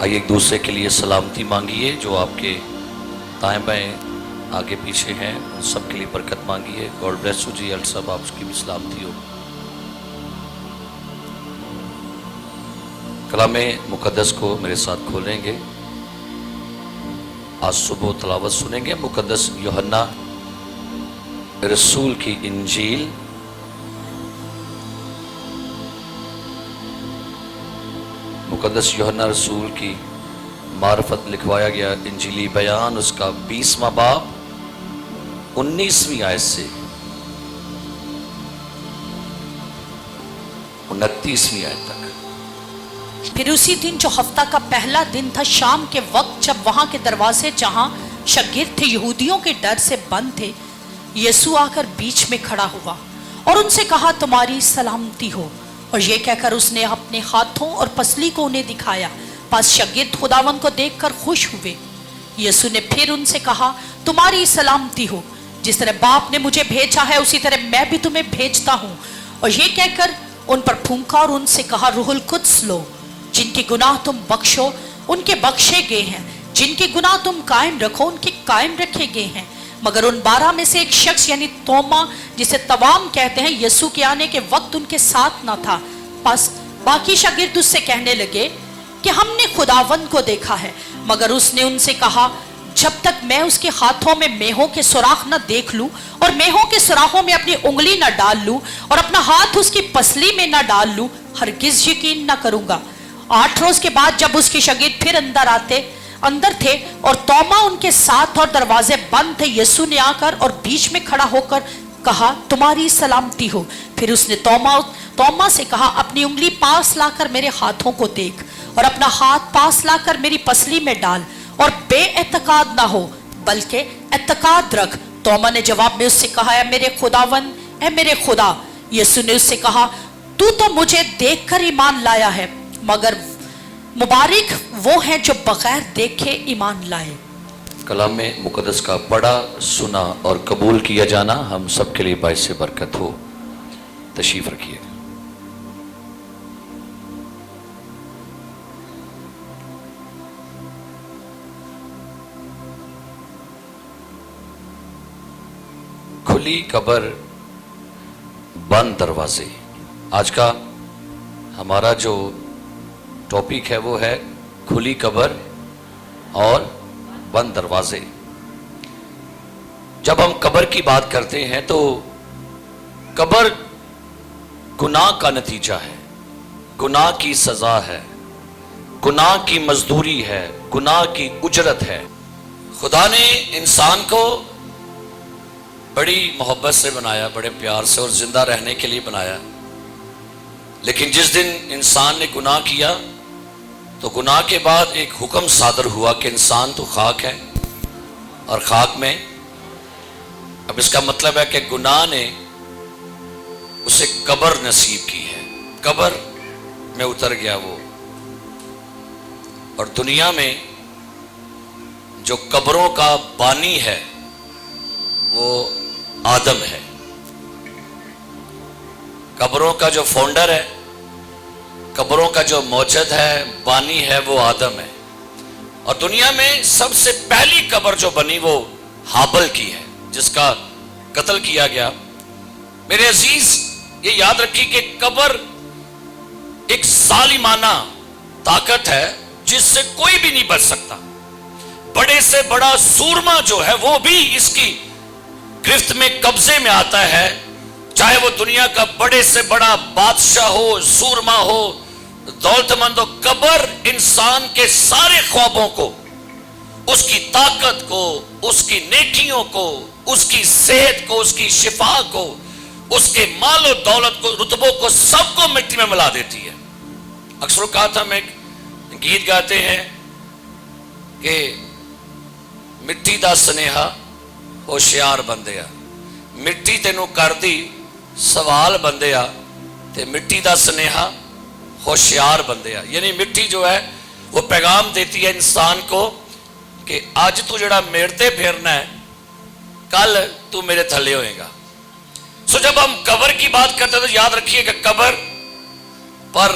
آئیے ایک دوسرے کے لیے سلامتی مانگیے. جو آپ کے دائیں بائیں آگے پیچھے ہیں ان سب کے لیے برکت مانگیے. گاڈ بلیس یو جی. صاحب آپ کی بھی سلامتی ہو. کلام مقدس کو میرے ساتھ کھولیں گے. آج صبح تلاوت سنیں گے مقدس یوحنا رسول کی انجیل مقدس یوحنا رسول کی معرفت لکھوایا گیا انجیلی بیان اس کا 20واں باب 19ویں آیت سے 29ویں آیت تک. پھر اسی دن جو ہفتہ کا پہلا دن تھا، شام کے وقت جب وہاں کے دروازے جہاں شاگرد تھے یہودیوں کے ڈر سے بند تھے، یسوع آ کر بیچ میں کھڑا ہوا اور ان سے کہا تمہاری سلامتی ہو، اور یہ کہہ کر اس نے اپنے ہاتھوں اور پسلی کو انہیں دکھایا. پس شاگرد خداوند کو دیکھ کر خوش ہوئے. یسوع نے پھر ان سے کہا تمہاری سلامتی ہو، جس طرح باپ نے مجھے بھیجا ہے اسی طرح میں بھی تمہیں بھیجتا ہوں. اور یہ کہہ کر ان پر پھونکا اور ان سے کہا روح القدس لو. جن کے گناہ تم بخشو ان کے بخشے گئے ہیں، جن کے گناہ تم قائم رکھو ان کے قائم رکھے گئے ہیں. مگر ان 12 میں سے ایک شخص یعنی توما جسے توام کہتے ہیں، یسوع کے آنے کے وقت ان کے ساتھ نہ تھا. پس باقی شاگرد اس سے کہنے لگے کہ ہم نے خداوند کو دیکھا ہے. مگر اس نے ان سے کہا جب تک میں اس کے ہاتھوں میں میہوں کے سوراخ نہ دیکھ لوں اور میہوں کے سوراخوں میں اپنی انگلی نہ ڈال لوں اور اپنا ہاتھ اس کی پسلی میں نہ ڈال لوں، ہرگز یقین نہ کروں گا. 8 روز کے بعد جب اس کے شاگرد پھر اندر تھے اور توما ان کے ساتھ اور دروازے بند تھے، یسوع نے آ کر اور بیچ میں کھڑا ہو کر کہا تمہاری سلامتی ہو. پھر اس نے توما سے کہا اپنی انگلی پاس لا کر میرے ہاتھوں کو دیکھ اور اپنا ہاتھ پاس لا کر میری پسلی میں ڈال، اور بے اعتقاد نہ ہو بلکہ اعتقاد رکھ. توما نے جواب میں اس سے کہا اے میرے خداوند، اے میرے خدا. یسوع نے اس سے کہا تو مجھے دیکھ کر ایمان لایا ہے، مگر مبارک وہ ہیں جو بغیر دیکھے ایمان لائے. کلام مقدس کا پڑھا، سنا اور قبول کیا جانا ہم سب کے لیے باعث برکت ہو. تشریف رکھیے. کھلی قبر، بند دروازے. آج کا ہمارا جو ٹاپک ہے وہ ہے کھلی قبر اور بند دروازے. جب ہم قبر کی بات کرتے ہیں تو قبر گناہ کا نتیجہ ہے، گناہ کی سزا ہے، گناہ کی مزدوری ہے، گناہ کی اجرت ہے. خدا نے انسان کو بڑی محبت سے بنایا، بڑے پیار سے اور زندہ رہنے کے لیے بنایا. لیکن جس دن انسان نے گناہ کیا تو گناہ کے بعد ایک حکم صادر ہوا کہ انسان تو خاک ہے اور خاک میں. اب اس کا مطلب ہے کہ گناہ نے اسے قبر نصیب کی ہے، قبر میں اتر گیا وہ. اور دنیا میں جو قبروں کا بانی ہے وہ آدم ہے. قبروں کا جو فاؤنڈر ہے، قبروں کا جو موجد ہے، بانی ہے، وہ آدم ہے. اور دنیا میں سب سے پہلی قبر جو بنی وہ ہابل کی ہے، جس کا قتل کیا گیا. میرے عزیز یہ یاد رکھیے کہ قبر ایک ظالمانہ طاقت ہے جس سے کوئی بھی نہیں بچ سکتا. بڑے سے بڑا سورما جو ہے وہ بھی اس کی گرفت میں قبضے میں آتا ہے، چاہے وہ دنیا کا بڑے سے بڑا بادشاہ ہو، سورما ہو، دولت مند ہو. قبر انسان کے سارے خوابوں کو، اس کی طاقت کو، اس کی نیکیوں کو، اس کی صحت کو، اس کی شفا کو، اس کے مال و دولت کو، رتبوں کو، سب کو مٹی میں ملا دیتی ہے. اکثر اوقات ہم ایک گیت گاتے ہیں کہ مٹی دا سنیہا ہوشیار بندیا، مٹی تینوں کر دی سوال بندیا تے مٹی دا سنیہا ہوشیار بندیا. یعنی مٹی جو ہے وہ پیغام دیتی ہے انسان کو کہ آج تو جڑا میرتے پھرنا ہے کل تو میرے تھلے ہوئے گا. سو جب ہم قبر کی بات کرتے ہیں تو یاد رکھیے کہ قبر پر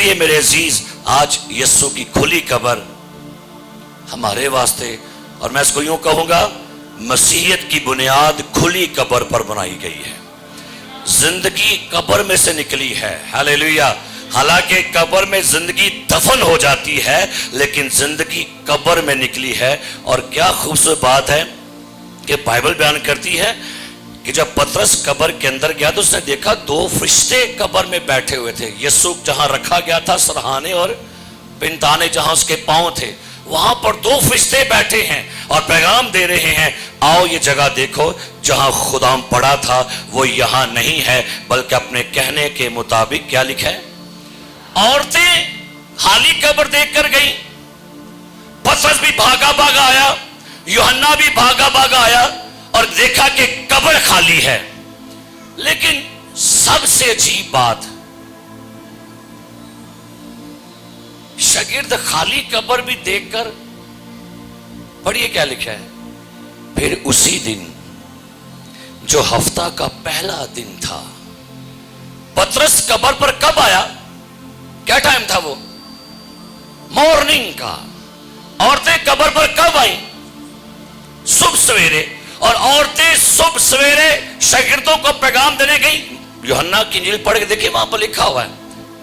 اس لیے میرے عزیز آج یسوع کی کھلی قبر ہمارے واسطے، اور میں اس کو یوں کہوں گا، مسیحیت کی بنیاد کھلی قبر پر بنائی گئی ہے۔ زندگی قبر میں سے نکلی ہے، ہاللیلویا۔ حالانکہ قبر میں زندگی دفن ہو جاتی ہے، لیکن زندگی قبر میں نکلی ہے۔ اور کیا خوبصورت بات ہے کہ بائبل بیان کرتی ہے کہ جب پترس قبر کے اندر گیا تو اس نے دیکھا 2 فرشتے قبر میں بیٹھے ہوئے تھے۔ یسوع جہاں رکھا گیا تھا، سرہانے اور پنتانے جہاں اس کے پاؤں تھے، وہاں پر 2 فرشتے بیٹھے ہیں اور پیغام دے رہے ہیں، آؤ یہ جگہ دیکھو، جہاں خدا پڑا تھا وہ یہاں نہیں ہے، بلکہ اپنے کہنے کے مطابق کیا لکھا ہے؟ عورتیں خالی قبر دیکھ کر گئی، پترس بھی بھاگا بھاگا آیا، یوحنا بھی بھاگا بھاگا آیا اور دیکھا کہ قبر خالی ہے۔ لیکن سب سے عجیب بات، شاگرد خالی قبر بھی دیکھ کر، پڑھیے کیا لکھا ہے، پھر اسی دن جو ہفتہ کا پہلا دن تھا، پترس قبر پر کب آیا؟ کیا ٹائم تھا وہ؟ مارننگ کا۔ عورتیں قبر پر کب آئیں؟ صبح سویرے۔ اور عورتیں صبح سویرے شاگردوں کو پیغام دینے گئی۔ یوحنا کی انجیل پڑھ کے دیکھیں، وہاں پر لکھا ہوا ہے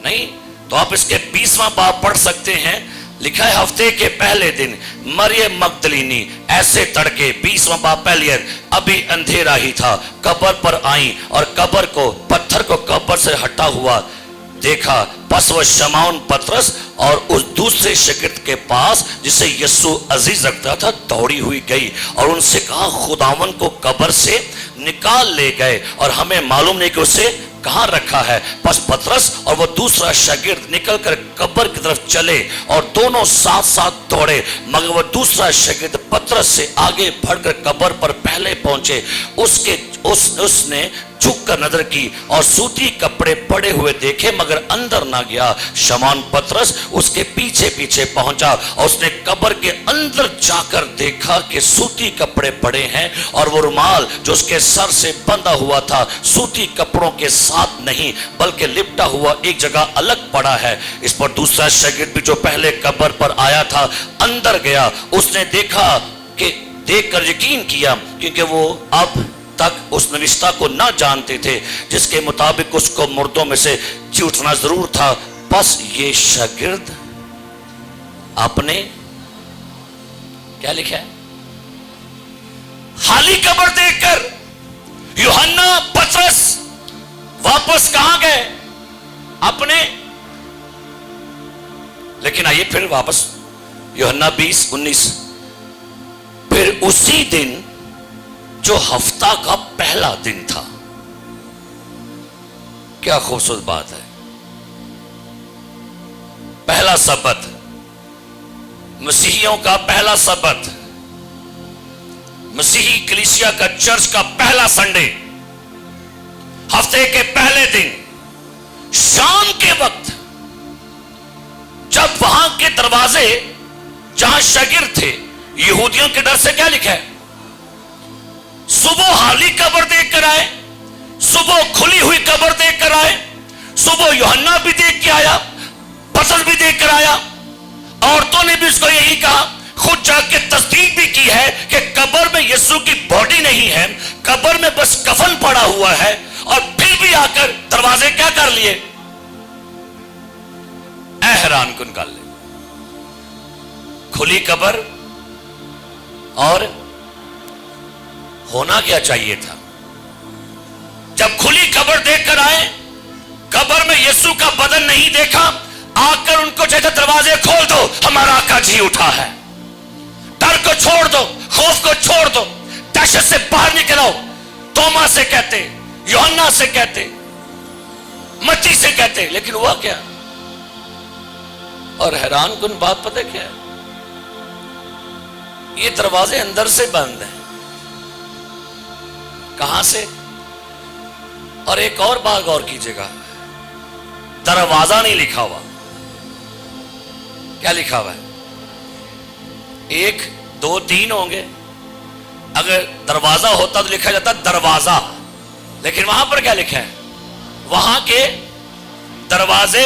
نہیں تو آپ اس کے 20واں باب پڑھ سکتے ہیں، لکھا ہے ہفتے کے پہلے دن مریم مگدلینی ایسے تڑکے، 20واں باب پہلی آیت، ابھی اندھیرا ہی تھا، قبر پر آئیں اور قبر کو، پتھر کو قبر سے ہٹا ہوا دیکھا۔ پس وہ شمعون پترس اور اس دوسرے شاگرد کے پاس جسے یسوع عزیز رکھتا تھا دوڑی ہوئی گئی اور ان سے کہا، خداون کو قبر سے نکال لے گئے اور ہمیں معلوم نہیں کہ اسے کہاں رکھا ہے۔ پس پترس اور وہ دوسرا شاگرد نکل کر قبر کی طرف چلے اور دونوں ساتھ ساتھ دوڑے، مگر وہ دوسرا شاگرد پترس سے آگے بڑھ کر قبر پر پہلے پہنچے۔ اس نے جھک کر نظر کی اور سوتی کپڑے پڑے ہوئے دیکھے، مگر اندر نہ گیا۔ شمعون پترس اس کے پیچھے پیچھے پہنچا اور اس نے قبر کے اندر جا کر دیکھا کہ سوتی کپڑے پڑے ہیں اور وہ رومال جو اس کے سر سے بندھا ہوا تھا سوتی کپڑوں کے ساتھ نہیں بلکہ لپٹا ہوا ایک جگہ الگ پڑا ہے۔ اس پر دوسرا شاگرد بھی جو پہلے قبر پر آیا تھا اندر گیا، اس نے دیکھا کہ دیکھ کر یقین کیا، کیونکہ وہ اب تک اس نوشتہ کو نہ جانتے تھے جس کے مطابق اس کو مردوں میں سے جی اٹھنا ضرور تھا۔ پس یہ شاگرد اپنے کیا لکھا ہے؟ خالی قبر دیکھ کر یوحنا پترس واپس کہاں گئے؟ اپنے۔ لیکن آئیے پھر واپس یوحنا 20:19، پھر اسی دن جو ہفتہ کا پہلا دن تھا۔ کیا خوبصورت بات ہے، پہلا سبت، مسیحیوں کا پہلا سبت، مسیحی کلیسیا کا چرچ کا پہلا سنڈے، ہفتے کے پہلے دن شام کے وقت، جب وہاں کے دروازے جہاں شاگرد تھے یہودیوں کے ڈر سے کیا لکھا ہے؟ صبح خالی قبر دیکھ کر آئے، صبح کھلی ہوئی قبر دیکھ کر آئے، صبح یوحنا بھی دیکھ کے آیا، پترس بھی دیکھ کر آیا، عورتوں نے بھی اس کو یہی کہا، خود جا کے تصدیق بھی کی ہے کہ قبر میں یسوع کی باڈی نہیں ہے، قبر میں بس کفن پڑا ہوا ہے، اور پھر بھی آ کر دروازے کیا کر لیے؟ حیران کن کر لے۔ کھلی قبر، اور ہونا کیا چاہیے تھا؟ جب کھلی قبر دیکھ کر آئے، قبر میں یسوع کا بدن نہیں دیکھا، آ کر ان کو جیسے دروازے کھول دو، ہمارا آقا جی اٹھا ہے، ڈر کو چھوڑ دو، خوف کو چھوڑ دو، دہشت سے باہر نکل آؤ، توما سے کہتے، یوحنا سے کہتے، متی سے کہتے، لیکن ہوا کیا؟ اور حیران کن بات پتہ کیا ہے؟ یہ دروازے اندر سے بند ہیں۔ کہاں سے؟ اور ایک اور بات غور کیجئے گا، دروازہ نہیں لکھا ہوا، کیا لکھا ہوا ہے؟ 1 2 3 ہوں گے، اگر دروازہ ہوتا تو لکھا جاتا دروازہ، لیکن وہاں پر کیا لکھا ہے؟ وہاں کے دروازے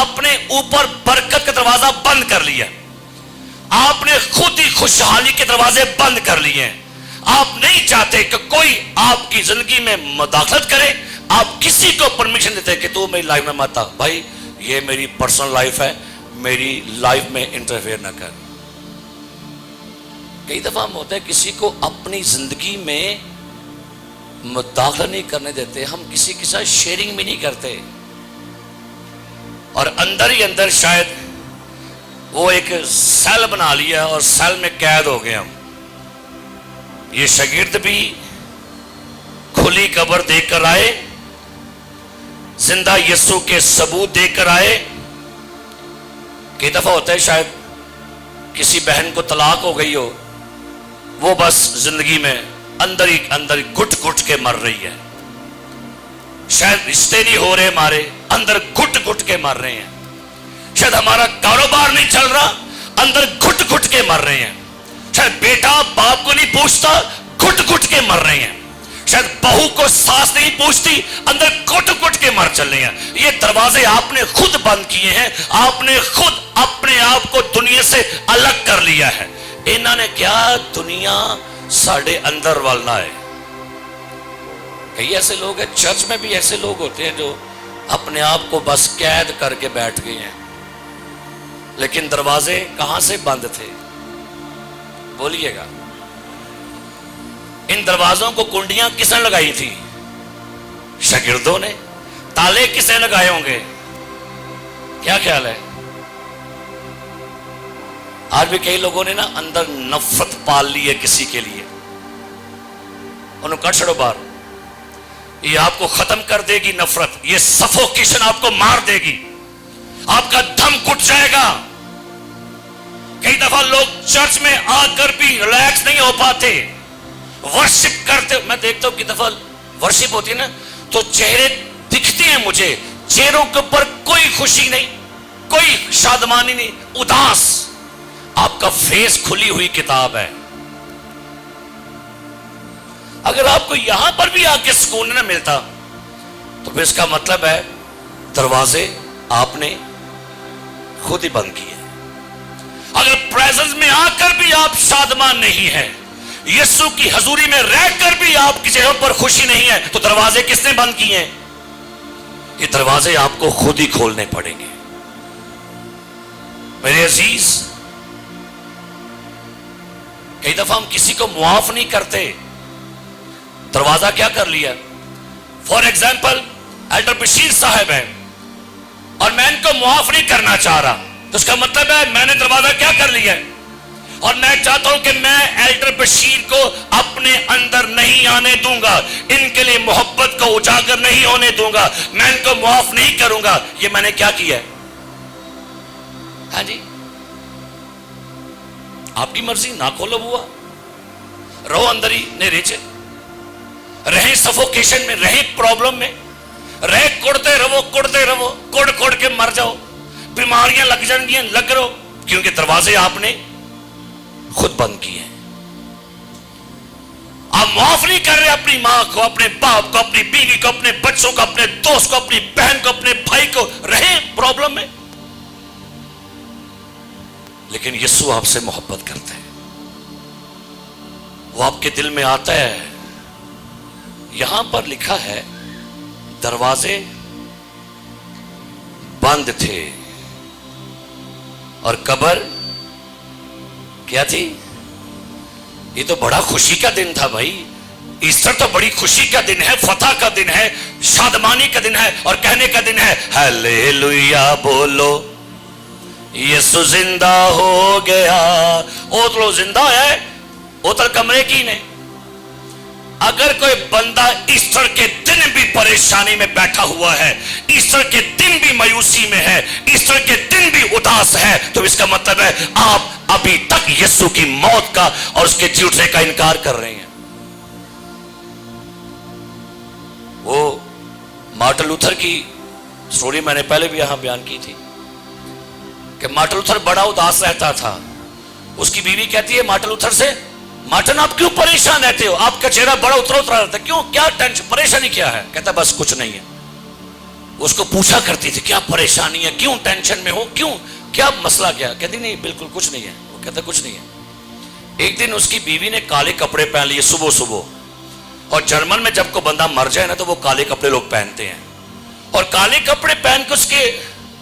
اپنے اوپر برکت کا دروازہ بند کر لیا, آپ نے خود ہی خوشحالی کے دروازے بند کر لیے ہیں. آپ نہیں چاہتے کہ کوئی آپ کی زندگی میں مداخلت کرے, آپ کسی کو پرمیشن دیتے کہ تو میری لائف میں مت آ, بھائی یہ میری پرسنل لائف ہے, میری لائف میں انٹرفیئر نہ کر. کئی دفعہ ہم ہوتا ہے کسی کو اپنی زندگی میں مداخلہ نہیں کرنے دیتے, ہم کسی کے ساتھ شیئرنگ بھی نہیں کرتے, اور اندر ہی اندر شاید وہ ایک سیل بنا لیا اور سیل میں قید ہو گئے ہم. یہ شاگرد بھی کھلی قبر دیکھ کر آئے, زندہ یسوع کے ثبوت دیکھ کر آئے. کئی دفعہ ہوتا ہے شاید کسی بہن کو طلاق ہو گئی ہو, وہ بس زندگی میں اندر ہی گھٹ گھٹ کے مر رہی ہے, شاید رشتے نہیں ہو رہے ہمارے, اندر گھٹ گھٹ کے مر رہے ہیں. شاید ہمارا کاروبار نہیں چل رہا, اندر گھٹ گھٹ کے مر رہے ہیں. شاید بیٹا باپ کو نہیں پوچھتا, گھٹ گھٹ کے مر رہے ہیں. شاید بہو کو ساس نہیں پوچھتی, اندر گھٹ گھٹ کے مر چل رہے ہیں. یہ دروازے آپ نے خود بند کیے ہیں, آپ نے خود اپنے آپ کو دنیا سے الگ کر لیا ہے. انہوں نے کیا دنیا ساڑھے اندر والنا ہے. کئی ایسے لوگ ہیں, چرچ میں بھی ایسے لوگ ہوتے ہیں جو اپنے آپ کو بس قید کر کے بیٹھ گئے ہیں, لیکن دروازے کہاں سے بند تھے؟ بولیے گا. ان دروازوں کو کنڈیاں کس نے لگائی تھی؟ شاگردوں نے. تالے کس نے لگائے ہوں گے؟ کیا خیال ہے؟ آج بھی کئی لوگوں نے نا اندر نفرت پال لی ہے کسی کے لیے, انہوں کٹ چھڑو باہر. یہ آپ کو ختم کر دے گی نفرت, یہ سفوکیشن آپ کو مار دے گی, آپ کا دم گھٹ جائے گا. کئی دفعہ لوگ چرچ میں آ کر بھی ریلیکس نہیں ہو پاتے, ورشپ کرتے. میں دیکھتا ہوں کہ دفعہ ورشپ ہوتی ہے نا تو چہرے دکھتے ہیں مجھے, چہروں کے اوپر کوئی خوشی نہیں, کوئی شادمانی نہیں, اداس. آپ کا فیس کھلی ہوئی کتاب ہے. اگر آپ کو یہاں پر بھی آ کے سکون نہ ملتا تو پھر اس کا مطلب ہے دروازے آپ نے خود ہی بند کیے. اگر پریزنس میں آ کر بھی آپ شادمان نہیں ہیں, یسوع کی حضوری میں رہ کر بھی آپ کی چہروں پر خوشی نہیں ہے, تو دروازے کس نے بند کیے ہیں؟ یہ دروازے آپ کو خود ہی کھولنے پڑیں گے. میرے عزیز, کئی دفعہ ہم کسی کو معاف نہیں کرتے, دروازہ کیا کر لیا. فار ایگزامپل ایلڈر بشیر صاحب ہیں اور میں ان کو معاف نہیں کرنا چاہ رہا, تو اس کا مطلب ہے میں نے دروازہ کیا کر لیا ہے, اور میں چاہتا ہوں کہ میں ایلڈر بشیر کو اپنے اندر نہیں آنے دوں گا, ان کے لیے محبت کو اجاگر نہیں ہونے دوں گا, میں ان کو معاف نہیں کروں گا. یہ میں نے کیا کیا ہے؟ ہاں جی, آپ کی مرضی, نہ کھولو ہوا, رہو اندر ہی نہیں ریچے, رہیں سفوکیشن میں, رہیں پرابلم میں, رہے کڑتے رہو, کڑ کڑ کے مر جاؤ, بیماریاں لگ جائیں گی, لگ رہو, کیونکہ دروازے آپ نے خود بند کیے ہیں. آپ معاف نہیں کر رہے اپنی ماں کو, اپنے باپ کو, اپنی بیوی کو, اپنے بچوں کو, اپنے دوست کو, اپنی بہن کو, اپنے بھائی کو, رہیں پرابلم میں. لیکن یسوع آپ سے محبت کرتا ہے, وہ آپ کے دل میں آتا ہے. یہاں پر لکھا ہے دروازے بند تھے اور قبر کیا تھی. یہ تو بڑا خوشی کا دن تھا بھائی, ایسٹر تو بڑی خوشی کا دن ہے, فتح کا دن ہے, شادمانی کا دن ہے, اور کہنے کا دن ہے ہیلیلویا بولو یسوع زندہ ہو گیا. اوتلو زندہ ہے, اوتل کمرے کی نے. اگر کوئی بندہ ایسٹر کے دن بھی پریشانی میں بیٹھا ہوا ہے, ایسٹر کے دن بھی مایوسی میں ہے, ایسٹر کے دن بھی اداس ہے, تو اس کا مطلب ہے آپ ابھی تک یسوع کی موت کا اور اس کے جی اٹھنے کا انکار کر رہے ہیں. وہ مارٹن لوتھر کی سٹوری میں نے پہلے بھی یہاں بیان کی تھی کہ مارٹن لوتھر بڑا اداس رہتا تھا. اس کی بیوی کہتی ہے مارٹن لوتھر سے, مارٹن آپ کیوں پریشان رہتے ہو, آپ کا چہرہ بڑا اترا اترا رہتا ہے, کیوں, کیا ٹینشن, پریشانی کیا ہے؟ کہتا بس کچھ نہیں ہے. اس کو پوچھا کرتی تھی کیا پریشانی ہے, کیوں ٹینشن میں ہو, کیوں, کیا مسئلہ کیا؟ کہتی نہیں بالکل کچھ نہیں ہے. وہ کہتا کچھ نہیں ہے. ایک دن اس کی بیوی نے کالے کپڑے پہن لیے صبح صبح, اور جرمن میں جب کو بندہ مر جائے نا تو وہ کالے کپڑے لوگ پہنتے ہیں, اور کالے کپڑے پہن کے اس کے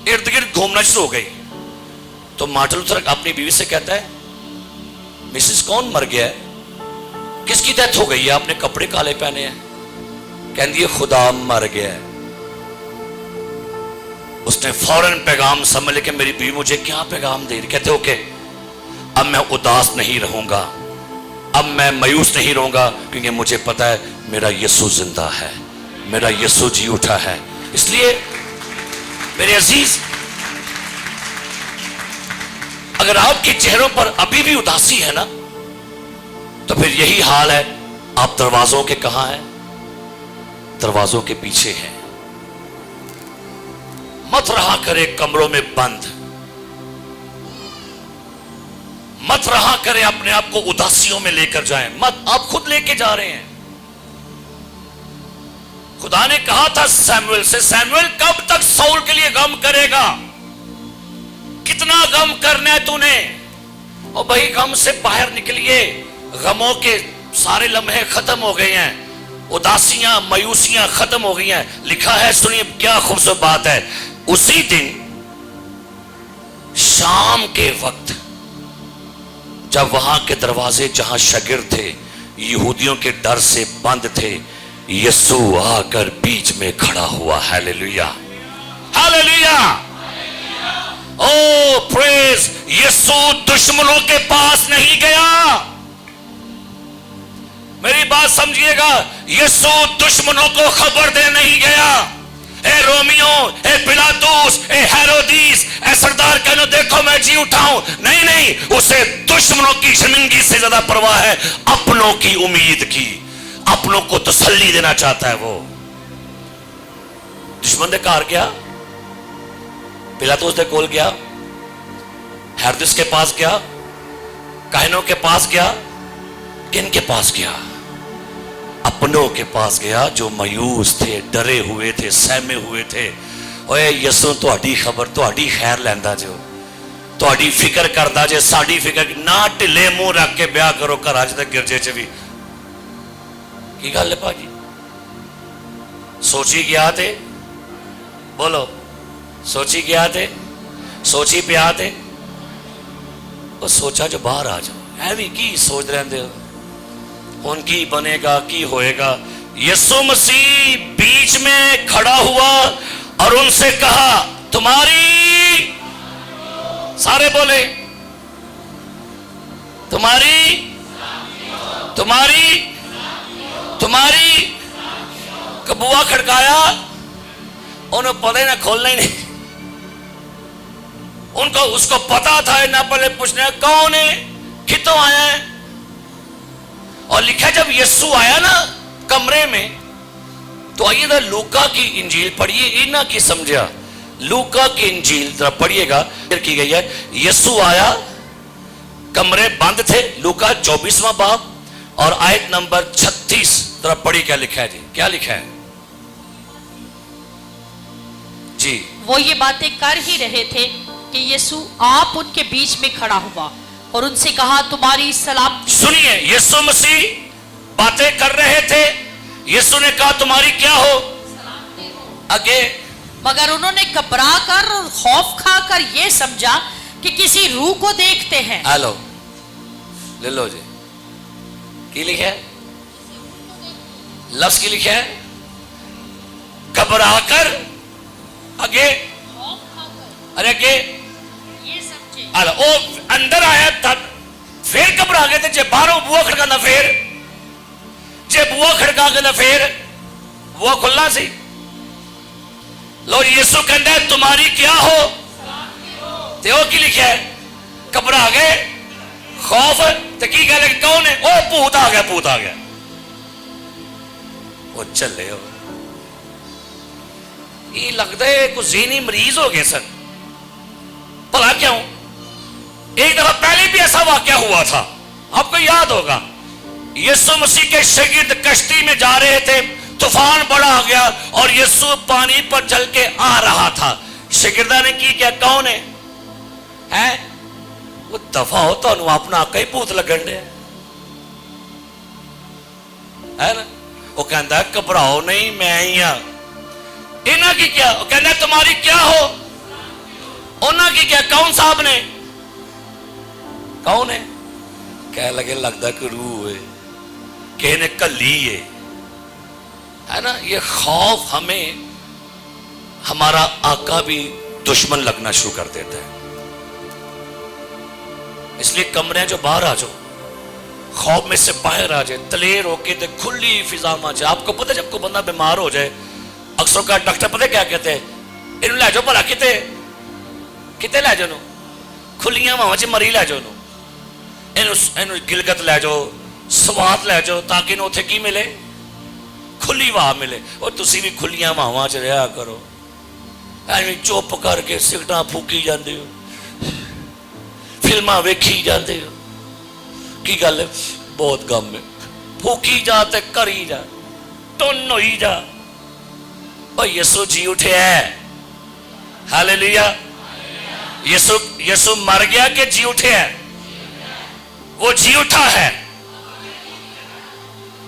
ارد گرد گھومنا شروع ہو گئی. تو مارٹن لوتھر اپنی بیوی سے کہتا ہے مسز کون مر گیا ہے, کس کی ڈیتھ ہو گئی ہے, آپ نے کپڑے کالے پہنے ہیں؟ کہندی ہے خدا مر گیا ہے. اس نے فوراً پیغام سمجھ لے کہ میری بیوی مجھے کیا پیغام دے رہی. کہتے ہو کہ اب میں اداس نہیں رہوں گا, اب میں مایوس نہیں رہوں گا, کیونکہ مجھے پتا ہے میرا یسوع زندہ ہے, میرا یسوع جی اٹھا ہے. اس لیے میرے عزیز, اگر آپ کے چہروں پر ابھی بھی اداسی ہے نا, تو پھر یہی حال ہے. آپ دروازوں کے کہاں ہیں؟ دروازوں کے پیچھے ہیں. مت رہا کرے کمروں میں بند, مت رہا کرے اپنے آپ کو اداسیوں میں لے کر جائیں, مت, آپ خود لے کے جا رہے ہیں. خدا نے کہا تھا سیموئل سے, سیموئل کب تک سول کے لیے غم کرے گا, کتنا غم کرنا ہے تو نے. اور بھائی غم سے باہر نکلیے, غموں کے سارے لمحے ختم ہو گئے ہیں, اداسیاں مایوسیاں ختم ہو گئی ہیں. لکھا ہے, سنیے کیا خوبصورت بات ہے, اسی دن شام کے وقت جب وہاں کے دروازے جہاں شاگرد تھے یہودیوں کے ڈر سے بند تھے, یسوع آ کر بیچ میں کھڑا ہوا. ہیلیلویا, ہیلیلویا, او پریز. یسوع دشمنوں کے پاس نہیں گیا. میری بات سمجھیے گا, یسوع دشمنوں کو خبر دے نہیں گیا. اے رومیو, اے پلاطوس, اے ہیرودیس, اے سردار کہنو دیکھو میں جی اٹھاؤں. نہیں نہیں, اسے دشمنوں کی شرمندگی سے زیادہ پرواہ ہے اپنوں کی امید کی, اپنوں کو تسلی دینا چاہتا ہے. وہ دشمن دے کار گیا, پلاطوس دے کول گیا, ہیرودیس کے پاس گیا, کاہنوں کے پاس گیا, کن کے پاس گیا؟ اپنوں کے پاس گیا جو مایوس تھے, ڈرے ہوئے تھے, سہمے ہوئے تھے. اوے یسوع تہاڈی خبر, تہاڈی خیر لیندا جو, تہاڈی فکر کردا جے, ساڈی فکر نہ ٹھلے منہ رکھ کے بیاہ کرو گھر اج تک گرجے چ بھی. کی گل ہے بھاجی, سوچی گیا تے, بولو سوچی گیا تے, سوچی پیا تے, وہ سوچا جو باہر آ جاؤ. ایویں کی سوچ رہے ہو, ان کی بنے گا, کی ہوئے گا. یسوع مسیح بیچ میں کھڑا ہوا اور ان سے کہا تمہاری, سارے بولے تمہاری, تمہاری, تمہاری. کبوا کھڑکایا, انہوں پتہ نہ کھولنا ہی نہیں, ان کو اس کو پتا تھا نہ پہلے پوچھنا کون ہے, کتوں آیا ہے. اور لکھا جب یسوع آیا نا کمرے میں, تو آئیے ذرا لوکا کی انجیل پڑھیے, اینا کی سمجھا. لوکا کی انجیل ذرا پڑھیے گا, کی گئی ہے یسوع آیا, کمرے بند تھے. لوکا 24واں باب اور آیت نمبر 36 ذرا پڑھی, کیا لکھا ہے جی, کیا لکھا ہے جی. وہ یہ باتیں کر ہی رہے تھے کہ یسوع آپ ان کے بیچ میں کھڑا ہوا اور ان سے کہا تمہاری سلامتی. سنیے, یسوع مسیح باتیں کر رہے تھے, یسوع نے کہا تمہاری کیا ہو, آگے. مگر انہوں نے گھبرا کر اور خوف کھا کر یہ سمجھا کہ کسی روح کو دیکھتے ہیں. ہلو لے لو جی, کی لکھا ہے, لفظ کی لکھا ہے گھبرا کر, آگے, ارے آگے یہ سمجھے. او اندر آیا تھا, پھر گھبرا گئے تھے. جب باہروں بوا کھڑکا نہ, پھر جب بوا کھڑکا کے نہ, پھر بوا کھلنا سی. لو یسوع کہتا ہے تمہاری کیا ہو, تے او کی لکھا ہے گھبرا گئے, خوف, تے کی کہہ لے کون ہے, او پوت آ گیا, پوت آ گیا. وہ چلے ہو, یہ لگتا ہے کچھ ذہنی مریض ہو گئے سن. بھلا کیوں؟ ایک دفعہ پہلے بھی ایسا واقعہ ہوا تھا, آپ کو یاد ہوگا. یسوع مسیح کے شاگرد کشتی میں جا رہے تھے, طوفان بڑا آ گیا اور یسوع پانی پر چل کے آ رہا تھا. شاگرداں نے کی کیا؟ کون ہے وہ دفع ہو تو اپنا آقا ہی پوت لگن دے ہے نا. وہ کہندا ہے گھبراؤ نہیں میں ہی ہاں. انہاں کی کیا؟ وہ کہندا ہے تمہاری کیا ہو. انہاں کی کیا؟ کون صاحب نے کون ہے؟ کہہ لگے لگتا کہ روح ہے کہ نے کلی ہے نا. یہ خوف ہمیں ہمارا آقا بھی دشمن لگنا شروع کر دیتا ہے. اس لیے کمرے جو باہر آ جاؤ, خوف میں سے باہر آ جائے, دلیر ہو کے کھلی فضا میں جائے. آپ کو پتہ جب کوئی بندہ بیمار ہو جائے اکثر کا ڈاکٹر پتہ کیا کہتے ہیں؟ انہوں لے جاؤ بھلا کتے لے جاؤ, کھلیاں ماں چ مری لے جاؤ, گلگت لے جاؤ, سوات لے جاؤ, تاکہ انہوں اتنے کی ملے؟ کھلی واہ ملے. اور تسی بھی کھلیاں ماواں چ رہا کرو, ایویں چپ کر کے سگٹاں پھوکی جاندے ہو, فلماں ویکھی جاندے ہو. کی گل ہے؟ بہت غم ہے. پھوکی جا تے کری جا, ٹن ہوئی جا. او یسوع جی اٹھیا ہے. ہاللیلویا. یسوع مر گیا کہ جی اٹھیا ہے؟ وہ جی اٹھا ہے.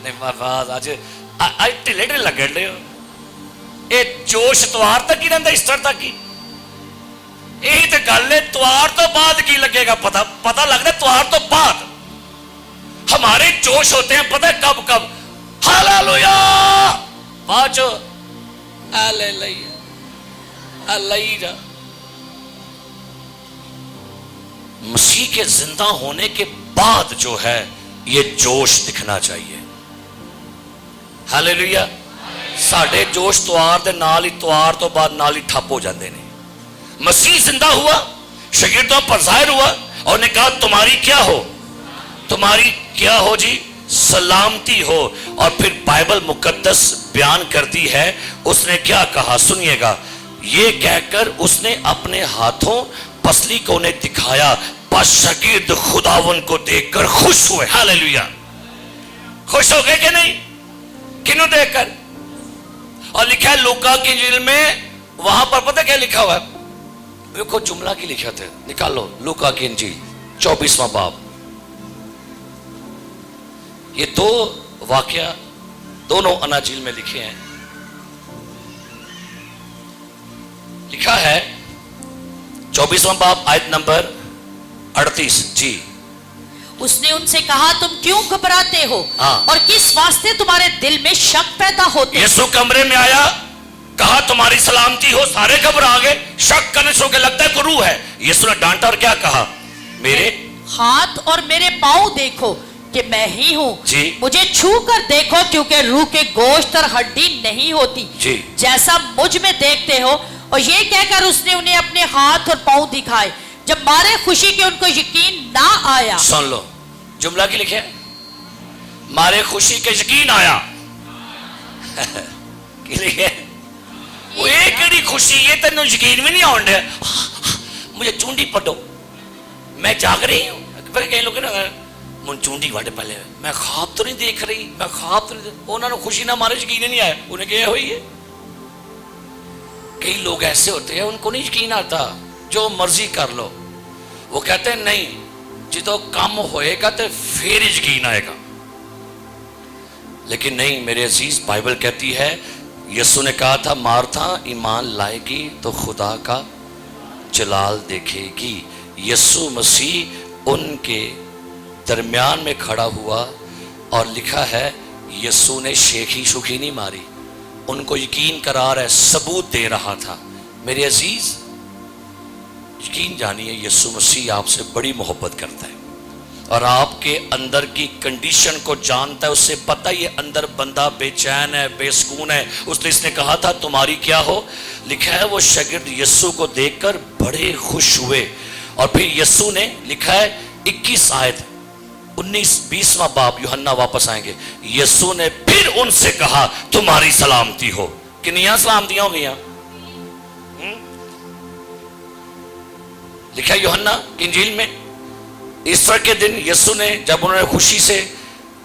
نہیں مفاد آج ٹھلے ٹھلے لگن دے ہو. یہ جوش توار تک ہی رہتا, اسٹر تک ہی. یہی تو گل ہے, توار تو بعد کی لگے گا پتہ لگتا ہے توار تو بعد. ہمارے جوش ہوتے ہیں پتہ ہے کب ہاللیلویا باچو ہاللیلویا. مسیح کے زندہ ہونے کے بعد جو ہے یہ جوش دکھنا چاہیے. ہاللیلویا. ساڈے جوش توار دے نال ہی توار تو بعد نال ہی ٹھپ ہو جاندے نے. مسیح زندہ ہوا, شاگردوں پر ظاہر ہوا اور نے کہا تمہاری کیا ہو, تمہاری کیا ہو جی, سلامتی ہو. اور پھر بائبل مقدس بیان کرتی ہے اس نے کیا کہا, سنیے گا. یہ کہہ کر اس نے اپنے ہاتھوں پسلی کو انہیں دکھایا. پس شاگرد خداون کو دیکھ کر خوش ہوئے. ہاللیلویا. خوش ہو گئے کہ نہیں؟ کنوں دیکھ کر؟ اور لکھا ہے لوکا کی انجیل میں, وہاں پر پتہ کیا لکھا ہوا ہے؟ دیکھو جملہ کی لکھت ہے, نکالو لوکا کی انجیل 24واں باب. یہ دو واقعہ دونوں اناجیل میں لکھے ہیں. لکھا ہے 24واں باب آیت نمبر 38. جی. اس نے ان سے کہا تم کیوں گھبراتے ہو اور کس واسطے تمہارے دل میں شک پیدا ہوتے ہیں؟ یسوع کمرے میں آیا, کہا تمہاری سلامتی ہو, سارے گھبرا گئے, شک کرنے شروع کے لگتا ہے کہ روح ہے. یسوع نے ڈانٹا اور کیا کہا؟ میرے ہاتھ اور میرے پاؤں دیکھو کہ میں ہی ہوں. جی. مجھے چھو کر دیکھو کیونکہ روح کے گوشت اور ہڈی نہیں ہوتی جی. جیسا مجھ میں دیکھتے ہو. اور یہ کہہ کر اس نے انہیں اپنے ہاتھ اور پاؤں دکھائے. جب مارے خوشی کے ان کو یقین نہ آیا. سن لو جملہ کی لکھے, مارے خوشی کے یقین آیا. کی لکھے وہ ایک ایڈی خوشی, یہ تینوں یقین بھی نہیں آن دے. مجھے چونڈی پڑھو, میں جاگ رہی ہوں. کئی لوگ نا من چونڈی واٹے پہلے, میں خواب تو نہیں دیکھ رہی, میں خواب تو نہیں دیکھ. انہوں نے خوشی نہ مارے یقین نہیں آیا. انہیں کہ ہوئی ہے. کئی لوگ ایسے ہوتے ہیں ان کو نہیں یقین آتا, جو مرضی کر لو. وہ کہتے ہیں نہیں جدو کام ہوئے گا تو پھر یقین آئے گا. لیکن نہیں میرے عزیز, بائبل کہتی ہے یسوع نے کہا تھا مارتھا ایمان لائے گی تو خدا کا جلال دیکھے گی. یسوع مسیح ان کے درمیان میں کھڑا ہوا اور لکھا ہے یسوع نے شیخی شوخی نہیں ماری, ان کو یقین کرا رہا ہے, ثبوت دے رہا تھا. میرے عزیز یقین جانیے یسوع مسیح آپ سے بڑی محبت کرتا ہے اور آپ کے اندر کی کنڈیشن کو جانتا ہے. اس سے پتہ یہ اندر بندہ بے چین ہے, بے سکون ہے. اس نے کہا تھا تمہاری کیا ہو. لکھا ہے وہ شاگرد یسوع کو دیکھ کر بڑے خوش ہوئے. اور پھر یسوع نے لکھا ہے 21 آیت 19-20واں باب یوحنا واپس آئیں گے. یسوع نے پھر ان سے کہا تمہاری سلامتی ہو. کنیاں سلامتیاں ہو گئیاں؟ لکھا ہے یوحنا کی انجیل میں, ایسٹر کے دن یسوع نے جب انہوں نے خوشی سے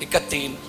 31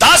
10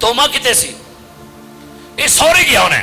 ਤੋਮਾ ਕਿਤੇ ਸੀ? ਇਹ ਸਹੁਰੇ ਗਿਆ ਉਹਨੇ।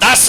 10।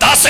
10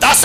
10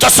10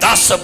10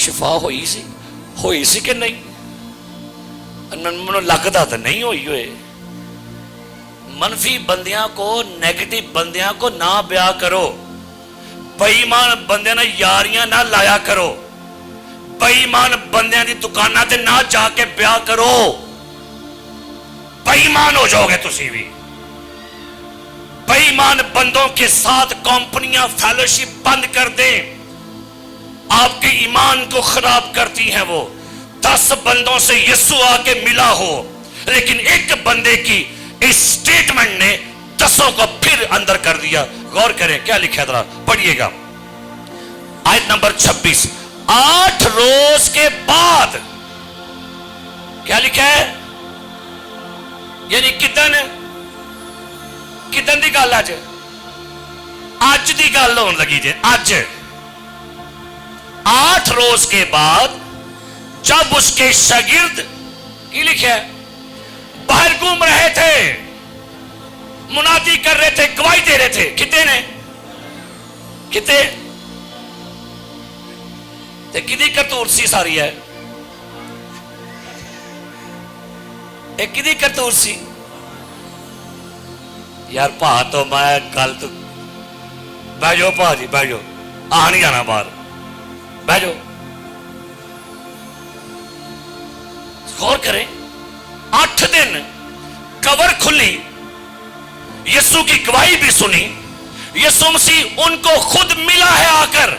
ਸ਼ਿਫਾ ਹੋਈ ਸੀ ਕਿ ਨਹੀਂ? ਮੈਨੂੰ ਲੱਗਦਾ ਤਾਂ ਨਹੀਂ ਹੋਈ ਹੋਏ। منفی بندیاں کو نیگیٹو بندیاں کو نہ بیاہ کرو، بے ایمان بندیاں نہ یاریاں نہ لایا کرو، بے ایمان بندیاں دی دکاناں تے نہ جا کے بیاہ کرو، بے ایمان ہو جاؤ گے تسی بھی۔ بے ایمان بندوں کے ساتھ کمپنیاں فیلوشپ بند کر دیں، آپ کے ایمان کو خراب کرتی ہیں۔ وہ 10 بندوں سے یسوع آ کے ملا ہو، لیکن ایک بندے کی اس سٹیٹمنٹ نے 10 کو پھر اندر کر دیا۔ غور کریں کیا لکھا ہے، ذرا پڑھیے گا آیت نمبر 26۔ 8 روز کے بعد کیا لکھا ہے؟ یعنی کدن دی گل اج دی گل ہون لگی جے۔ اج 8 روز کے بعد جب اس کے شاگرد کی لکھا ہے باہر گھوم رہے تھے، منادی کر رہے تھے، گواہی دے رہے تھے، کتے کدی کرتوت سی ساری ہے، ایک کدی کرتوت سی یار۔ پا تو میں گل تو بہ جاؤ پا جی، بہ جاؤ، آ نہیں جانا باہر، بہ جاؤ۔ غور کریں 8 دن قبر کھلی، یسوع کی گواہی بھی سنی، یسوع مسیح ان کو خود ملا ہے آ کر۔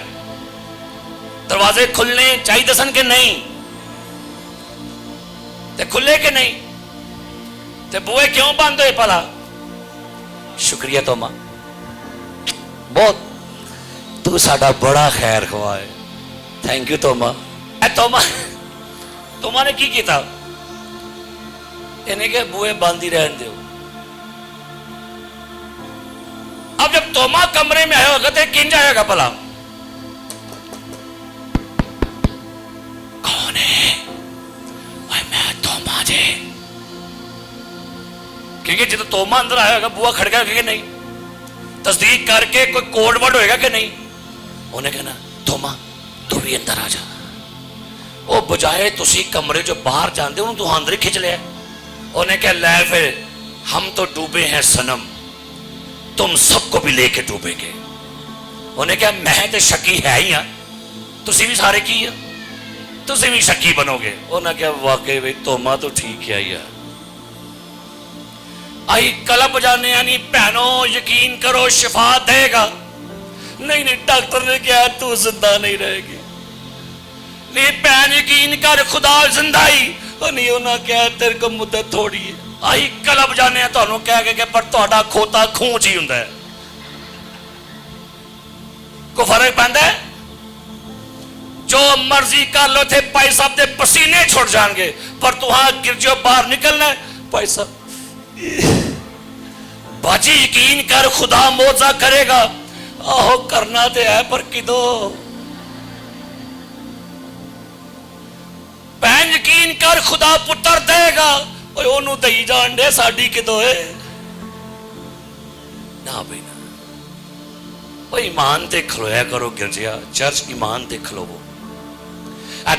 دروازے کھلنے چاہیے دسن کہ نہیں؟ تے کھلے کہ نہیں؟ تے بوئے کیوں بند ہوئے پلا؟ شکریہ توما، بہت تو ساڈا بڑا خیر خواہ ہے، تھینک یو توما۔ اے توما نے کی کیتا؟ یعنی کہ بوئے بند ہی رہن دیو۔ اب جب توما کمرے میں آیا ہوگا تو کن جائے گا پلا؟ کون ہے؟ میں توما جے، کیونکہ جب توما اندر آیا ہوگا بوا کھڑکا ہوگا کہ نہیں، تصدیق کر کے کوئی کوڈ ورڈ ہوئے گا کہ نہیں، انہیں کہنا توما تو بھی اندر آ جا۔ وہ بجائے تسی کمرے جو باہر جاندے انہوں تو اندر ہی کھچ لیا۔ انہیں کہا لے پھر ہم تو ڈوبے ہیں صنم، تم سب کو بھی لے کے ڈوبیں گے۔ انہیں کہا میں تو شکی ہے ہی ہاں، تسی بھی سارے کی ہیں، تسی بھی شکی بنو گے۔ انہیں کہا واقعی بھئی توما تو ٹھیک ہے ہی ہے۔ آئی کلب جانے یعنی بہنوں یقین کرو شفا دے گا۔ نہیں ڈاکٹر نے کہا تو زندہ نہیں رہے گی۔ نہیں بہن یقین کر خدا زندہ ہی، نہیں انہاں کہا تیرے کو مدت تھوڑی ہے۔ آئی کلب جانے ہیں تو انہوں کہا کہ پر توڑا کھوتا کھونچ ہی ہوندہ ہے، کو فرق پہندہ ہے؟ جو مرضی کر لو تھے پائی صاحب دے پسینے چھوڑ جان گے، پر تو ہاں گرجو باہر نکلنا ہے پائی صاحب باجی یقین کر خدا موجزہ کرے گا۔ آہو کرنا دے ہے پر کدو بہن یقین کر خدا پتر دے گا، اوہ انہوں دہی جان دے ساڑی کدو ہے نا بھئی نا۔ وہ ایمان تے کھلویا کرو گرجیا، چرچ ایمان تے کھلو۔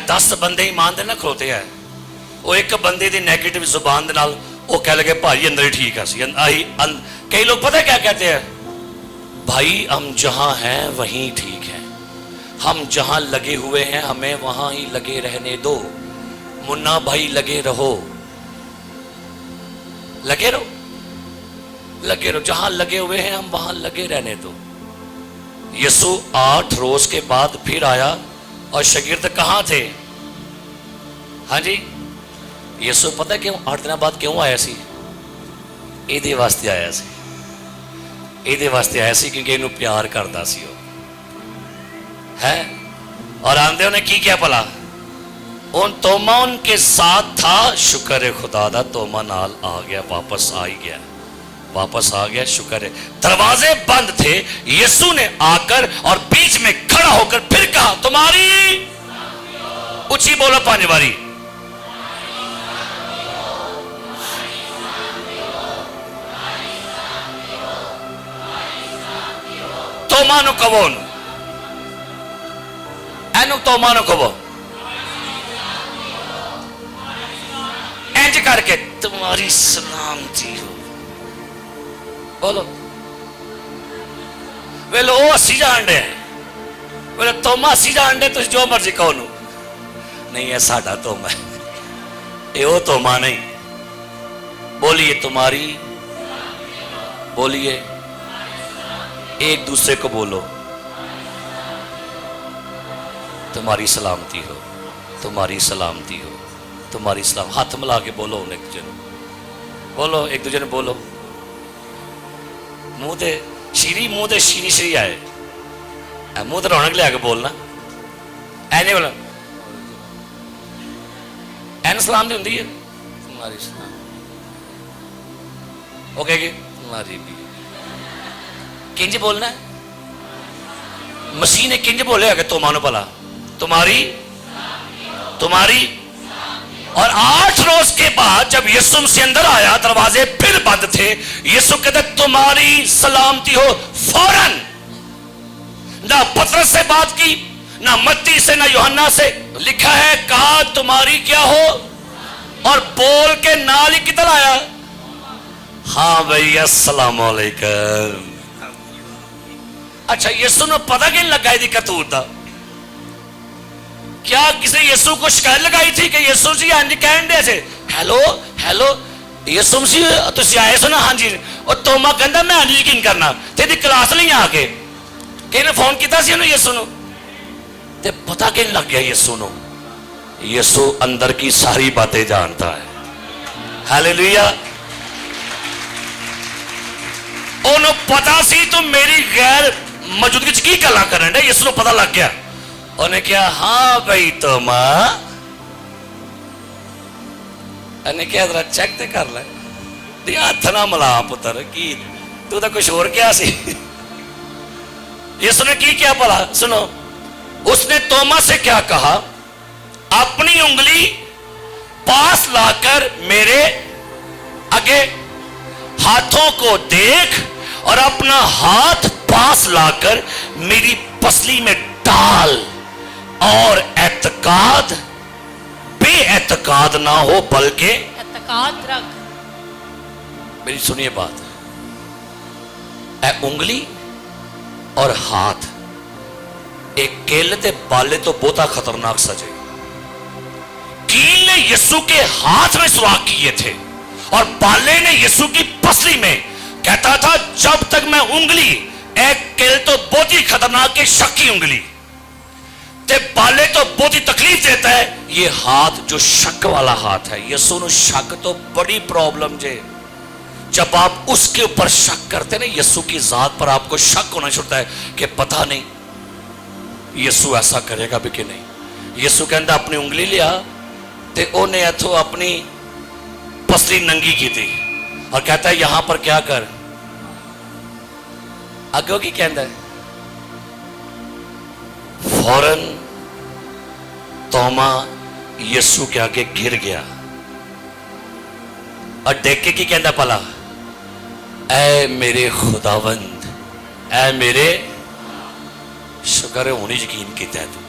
10 بندے ایمان تے نہ کھلوتے ہیں، وہ ایک بندے دی نیگیٹو زبان دے نال وہ کہہ لگے بھائی اندر ہی ٹھیک ہے سی۔ کئی لوگ پتہ کیا کہتے ہیں؟ بھائی ہم جہاں ہیں وہیں ٹھیک ہیں، ہم جہاں لگے ہوئے ہیں ہمیں وہاں ہی لگے رہنے دو، منا بھائی لگے رہو، لگے رہو، جہاں لگے ہوئے ہیں ہم وہاں لگے رہنے دو۔ یسوع 8 روز کے بعد پھر آیا اور شاگرد کہاں تھے؟ ہاں جی، یسوع پتہ کیوں 8 دن بعد کیوں آیا سی؟ ایدے واسطے آیا سی، ایدے واسطے آیا سی کیونکہ انہوں پیار کرتا سی ہو ہے۔ اور آندے انہیں کی کیا پلا؟ ان توما ان کے ساتھ تھا، شکر خدا دا توما نال آ گیا، واپس آ گیا، شکر ہے۔ دروازے بند تھے، یسوع نے آ کر اور بیچ میں کھڑا ہو کر پھر کہا تمہاری اچھی بولو پانے واری توما نو کبون اینو توما نو کبو کر کے تمہاری سلامتی ہو. بولو ویلو وہ اسی جان دے بولے توما اسی جان دے تو جو مرضی کہو نو نہیں ہے ساڈا توما یہ وہ توما نہیں. بولیے تمہاری, بولیے ایک دوسرے کو بولو تمہاری سلامتی ہو, تمہاری سلامتی ہو, تمہاری سلام. ہاتھ ملا کے بولو ایک دوسرے بولو, ایک دوسرے نے بولو. منہ تے شیری, منہ تے شیری شری آئے, منہ تے رونق لے کے بولنا. اے نہیں بولا این سلام دی ہوندی ہے تمہاری سلام. اوکے کہ تمہاری بھی کنج بولنا ہے. مسیح نے کنج بولے کہ تو مانو بلا تمہاری تمہاری. اور 8 روز کے بعد جب یسوع مسیح اندر آیا دروازے پھر بند تھے. یسوع کہتے تمہاری سلامتی ہو. فوراً نہ پترس سے بات کی, نہ متی سے, نہ یوحنا سے. لکھا ہے کہا تمہاری کیا ہو, اور بول کے نال ہی کدھر آیا. ہاں بھائی السلام علیکم. اچھا یسوع نے پتہ کیوں لگا دی کرتوت دا؟ کیا کسی نے یسوع کو شکایت لگائی تھی کہ یسوع جی ہاں جی کہن دے سے ہیلو ہیلو یسوع مسیح تسی آئے سو نا ہاں جی, اور توما کہندا میں ہاں جی یقین کرنا تیری کلاس نہیں آ کے کہ نے فون کیتا سی انہوں یسوع نو تے پتہ کیوں لگ گیا یسوع نو. یسوع اندر کی ساری باتیں جانتا ہے. ہاللیلویا. انہوں پتا سی تو میری غیر موجودگی کی گلا کرن دے. یسوع نو پتہ لگ گیا. انہیں کیا ہاں بھائی توما, انہیں کیا ذرا چیک تے کر لے دی ہاتھ نہ ملا پتر کی تو کچھ اور کیا سی. یسوع نے کی کیا بولا سنو, اس نے توما سے کیا کہا اپنی انگلی پاس لا کر میرے آگے ہاتھوں کو دیکھ اور اپنا ہاتھ پاس لا کر میری پسلی میں ڈال, اور اعتقاد بے اعتقاد نہ ہو بلکہ اعتقاد رکھ. میری سنیے بات, اے انگلی اور ہاتھ ایک کیل تے بالے تو بہتا خطرناک سجے. کیل نے یسوع کے ہاتھ میں سوراخ کیے تھے اور بالے نے یسوع کی پسلی میں. کہتا تھا جب تک میں انگلی, ایک کیل تو بہت ہی خطرناک ہے شک کی انگلی, تے بالے تو بہت ہی تکلیف دیتا ہے. یہ ہاتھ جو شک والا ہاتھ ہے, یسوع نو شک تو بڑی پرابلم جے. جب آپ اس کے اوپر شک کرتے نا یسوع کی ذات پر آپ کو شک ہونا چھوڑتا ہے کہ پتہ نہیں یسوع ایسا کرے گا بھی کہ نہیں. یسوع کہندا اپنی انگلی لیا تے اونے اتھو اپنی پسلی ننگی کی تھی اور کہتا ہے یہاں پر کیا کر. آگے کی کہندا ہے فوراً توما یسوع کے آگے گر گیا اور دیکھ کے کی کہندا پلا اے میرے خداوند, اے میرے, شکر ہے ہونی یقین کیتا ہے تو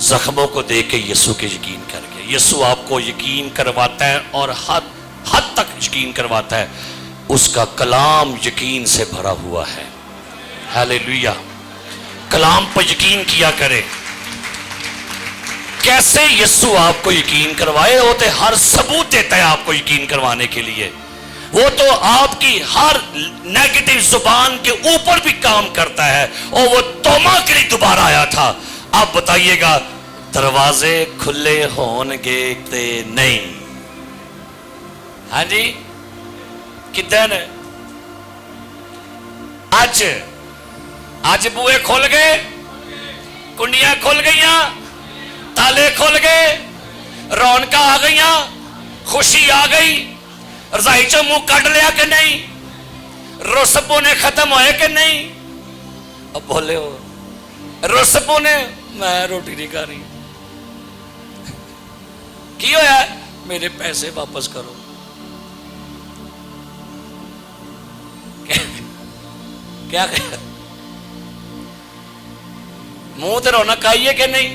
زخموں کو دیکھ کے یسوع کے یقین کر کے. یسوع آپ کو یقین کرواتا ہے اور حد تک یقین کرواتا ہے. اس کا کلام یقین سے بھرا ہوا ہے. ہاللیلویا. کلام پر یقین کیا کرے. کیسے یسوع آپ کو یقین کروائے, وہ تو ہر ثبوت دیتا ہے آپ کو یقین کروانے کے لیے. وہ تو آپ کی ہر نیگیٹو زبان کے اوپر بھی کام کرتا ہے. اور وہ توما کے لیے دوبارہ آیا تھا. اب بتائیے گا دروازے کھلے ہون گے تے نہیں؟ ہاں جی کدن آج بوئے کھل گئے, کنڈیاں کھل گئیاں, تالے کھل گئے, رونقاں آ گئیاں, خوشی آ گئی, رضائی چو منہ کٹ لیا کہ نہیں, رسپوں نے ختم ہوئے کہ نہیں؟ اب بولے ہو رسپوں نے میں روٹی نہیں کھا رہی. کی ہویا ہے میرے پیسے واپس کرو. کیا منہ تے رونق آئی ہے کہ نہیں؟